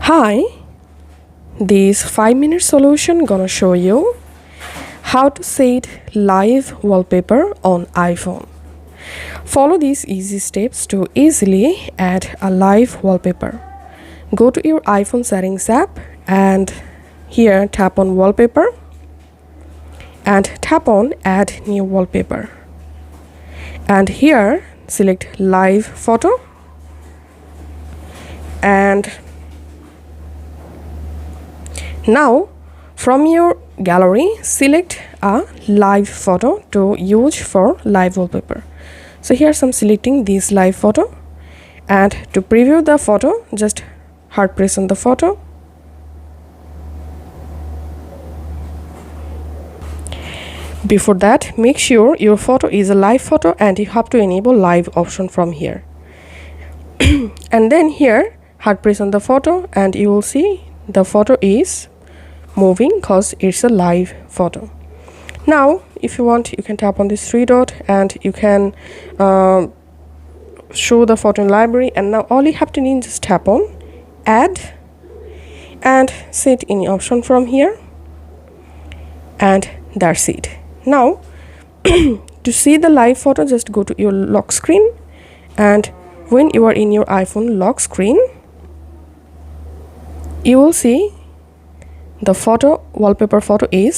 Hi, this 5-minute solution gonna show you how to set live wallpaper on iPhone. Follow these easy steps to easily add a live wallpaper. Go to your iPhone settings app and here tap on wallpaper and tap on add new wallpaper. And here select live photo and now from your gallery select a live photo to use for live wallpaper. So here I'm selecting this live photo, and to preview the photo just hard press on the photo. Before that, make sure your photo is a live photo and you have to enable live option from here. And then here hard press on the photo and you will see the photo is moving because it's a live photo. Now if you want, you can tap on this three dot and you can show the photo in library, and now all you have to need is just tap on add and set any option from here, and that's it. Now to see the live photo, just go to your lock screen, and when you are in your iPhone lock screen you will see the photo wallpaper photo is